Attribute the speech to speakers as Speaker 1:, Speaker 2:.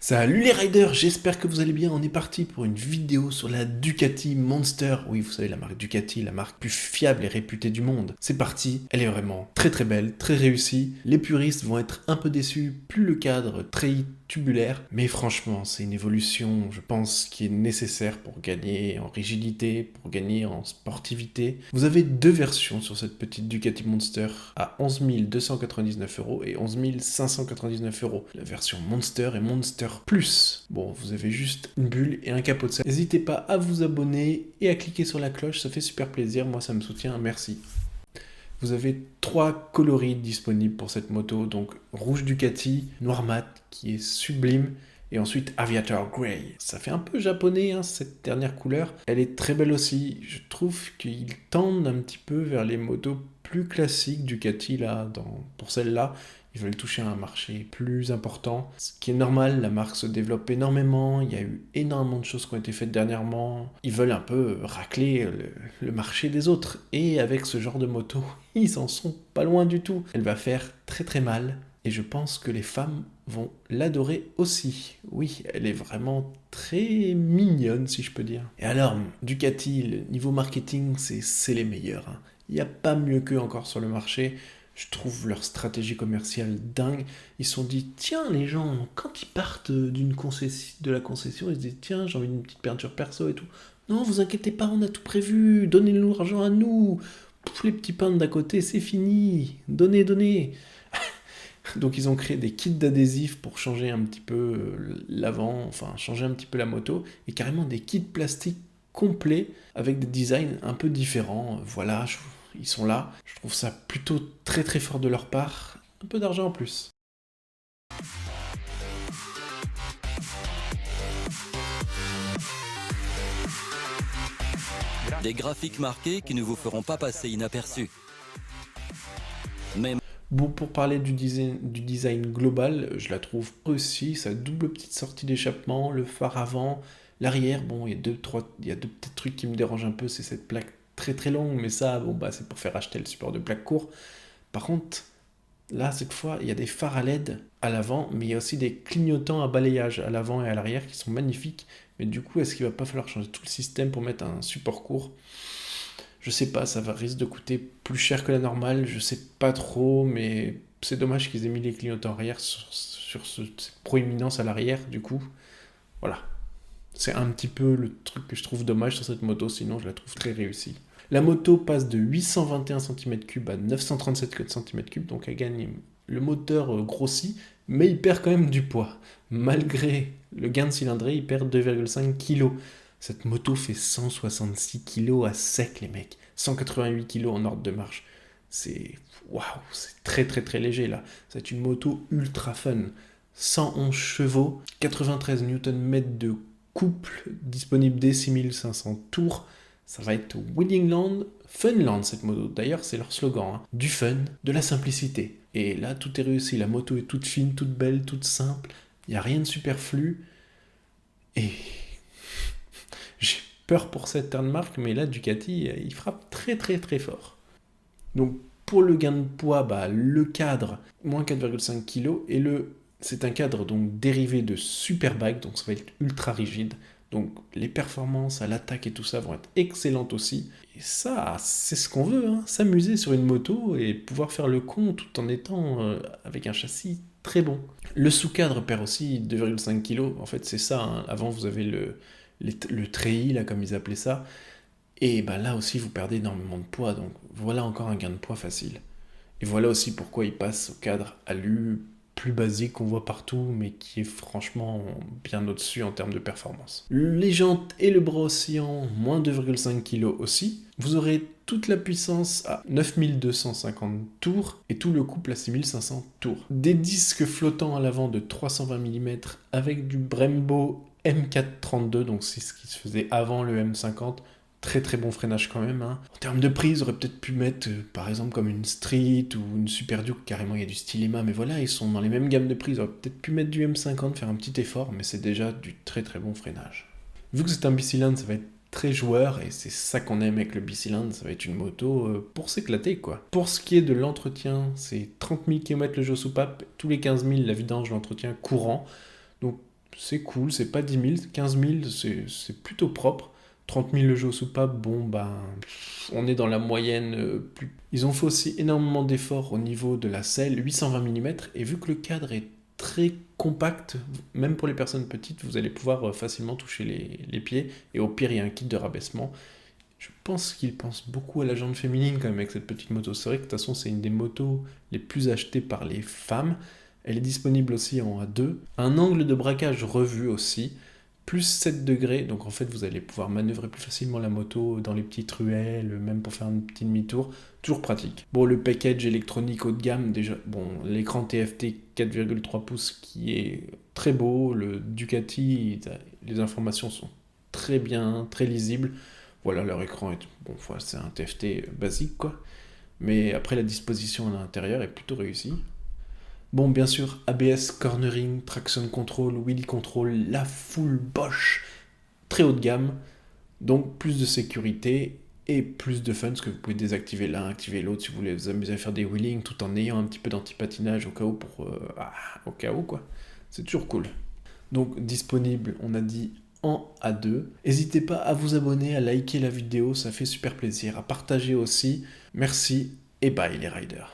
Speaker 1: Salut les riders, j'espère que vous allez bien. On est parti pour une vidéo sur la Ducati Monster. Oui, vous savez, la marque Ducati, la marque plus fiable et réputée du monde. C'est parti, elle est vraiment très très belle, très réussie. Les puristes vont être un peu déçus, plus le cadre treillis tubulaire. Mais franchement, c'est une évolution, je pense, qui est nécessaire pour gagner en rigidité, pour gagner en sportivité. Vous avez deux versions sur cette petite Ducati Monster à 11 299 € et 11 599 €. La version Monster et Monster Plus. Bon, vous avez juste une bulle et un capot de selle. N'hésitez pas à vous abonner et à cliquer sur la cloche, ça fait super plaisir, moi ça me soutient, merci. Vous avez trois coloris disponibles pour cette moto, donc rouge Ducati, noir mat qui est sublime, et ensuite Aviator Grey. Ça fait un peu japonais, hein, cette dernière couleur. Elle est très belle aussi. Je trouve qu'ils tendent un petit peu vers les motos plus classiques Ducati là, pour celle-là. Ils veulent toucher à un marché plus important, ce qui est normal, la marque se développe énormément, il y a eu énormément de choses qui ont été faites dernièrement, ils veulent un peu racler le marché des autres, et avec ce genre de moto, ils en sont pas loin du tout. Elle va faire très très mal, et je pense que les femmes vont l'adorer aussi. Oui, elle est vraiment très mignonne si je peux dire. Et alors, Ducati, le niveau marketing, c'est les meilleurs, hein. Il n'y a pas mieux qu'eux encore sur le marché. Je trouve leur stratégie commerciale dingue. Ils se sont dit, tiens, les gens, quand ils partent de la concession, ils se disent, tiens, j'ai envie d'une petite peinture perso et tout. Non, vous inquiétez pas, on a tout prévu. Donnez-nous l'argent à nous. Pouf, les petits peintres d'à côté, c'est fini. Donnez, donnez. Donc ils ont créé des kits d'adhésifs pour changer un petit peu l'avant, enfin changer un petit peu la moto, et carrément des kits plastiques complets avec des designs un peu différents. Voilà, ils sont là. Je trouve ça plutôt très très fort de leur part. Un peu d'argent en plus.
Speaker 2: Des graphiques marqués qui ne vous feront pas passer inaperçus. Mais
Speaker 1: Bon, pour parler du design global, je la trouve aussi, sa double petite sortie d'échappement, le phare avant, l'arrière, bon, il y a deux petits trucs qui me dérangent un peu, c'est cette plaque très très longue, mais ça, bon, bah, c'est pour faire acheter le support de plaque court. Par contre, là, cette fois, il y a des phares à LED à l'avant, mais il y a aussi des clignotants à balayage à l'avant et à l'arrière qui sont magnifiques. Mais du coup, est-ce qu'il va pas falloir changer tout le système pour mettre un support court? Je sais pas, risque de coûter plus cher que la normale, je sais pas trop, mais c'est dommage qu'ils aient mis les clignotants arrière cette proéminence à l'arrière, du coup. Voilà. C'est un petit peu le truc que je trouve dommage sur cette moto, sinon je la trouve très réussie. La moto passe de 821 cm3 à 937 cm3, donc elle gagne, le moteur grossit, mais il perd quand même du poids. Malgré le gain de cylindrée, il perd 2,5 kg. Cette moto fait 166 kg à sec, les mecs. 188 kg en ordre de marche. C'est waouh, c'est très très très léger là. C'est une moto ultra fun. 111 chevaux, 93 Nm de couple, disponible dès 6500 tours. Ça va être Willingland, Funland cette moto. D'ailleurs, c'est leur slogan, hein. Du fun, de la simplicité. Et là, tout est réussi. La moto est toute fine, toute belle, toute simple. Il n'y a rien de superflu. Et j'ai peur pour cette marque, mais là, Ducati, il frappe très très très fort. Donc, pour le gain de poids, bah, le cadre, moins 4,5 kg, et c'est un cadre donc dérivé de Superbike, donc ça va être ultra rigide. Donc les performances à l'attaque et tout ça vont être excellentes aussi. Et ça, c'est ce qu'on veut, hein, s'amuser sur une moto et pouvoir faire le con tout en étant avec un châssis très bon. Le sous-cadre perd aussi 2,5 kg. En fait, c'est ça, hein. Avant, vous avez le treillis, là, comme ils appelaient ça. Et bah, là aussi, vous perdez énormément de poids. Donc voilà encore un gain de poids facile. Et voilà aussi pourquoi il passe au cadre alu plus basique qu'on voit partout, mais qui est franchement bien au-dessus en termes de performance. Les jantes et le bras oscillant, moins 2,5 kg aussi. Vous aurez toute la puissance à 9250 tours et tout le couple à 6500 tours. Des disques flottants à l'avant de 320 mm avec du Brembo M432, donc c'est ce qui se faisait avant le M50. Très très bon freinage quand même, hein. En termes de prix, ils auraient peut-être pu mettre par exemple comme une Street ou une Super Duke, carrément il y a du Stylema, mais voilà, ils sont dans les mêmes gammes de prix, ils auraient peut-être pu mettre du M50, faire un petit effort, mais c'est déjà du très très bon freinage. Vu que c'est un bicylindre, ça va être très joueur, et c'est ça qu'on aime avec le bicylindre, ça va être une moto pour s'éclater quoi. Pour ce qui est de l'entretien, c'est 30 000 km le jeu soupape, tous les 15 000 la vidange, l'entretien courant, donc c'est cool, c'est pas 10 000, 15 000, c'est plutôt propre. 30 000 le jeu aux soupapes, bon ben, on est dans la moyenne. Ils ont fait aussi énormément d'efforts au niveau de la selle, 820 mm, et vu que le cadre est très compact, même pour les personnes petites, vous allez pouvoir facilement toucher les pieds, et au pire, il y a un kit de rabaissement. Je pense qu'ils pensent beaucoup à la jante féminine quand même avec cette petite moto. C'est vrai que de toute façon, c'est une des motos les plus achetées par les femmes. Elle est disponible aussi en A2. Un angle de braquage revu aussi, plus 7 degrés. Donc en fait, vous allez pouvoir manœuvrer plus facilement la moto dans les petites ruelles, même pour faire un petit demi-tour. Toujours pratique. Bon, le package électronique haut de gamme, déjà, bon, l'écran TFT 4,3 pouces qui est très beau. Le Ducati, les informations sont très bien, très lisibles. Voilà, leur écran est... Bon, voilà, c'est un TFT basique, quoi. Mais après, la disposition à l'intérieur est plutôt réussie. Bon, bien sûr, ABS, cornering, traction control, wheelie control, la full Bosch, très haut de gamme. Donc, plus de sécurité et plus de fun, parce que vous pouvez désactiver l'un, activer l'autre si vous voulez vous amuser à faire des wheelings tout en ayant un petit peu d'anti-patinage au cas où, au cas où, quoi. C'est toujours cool. Donc, disponible, on a dit en A2. N'hésitez pas à vous abonner, à liker la vidéo, ça fait super plaisir, à partager aussi. Merci et bye les riders.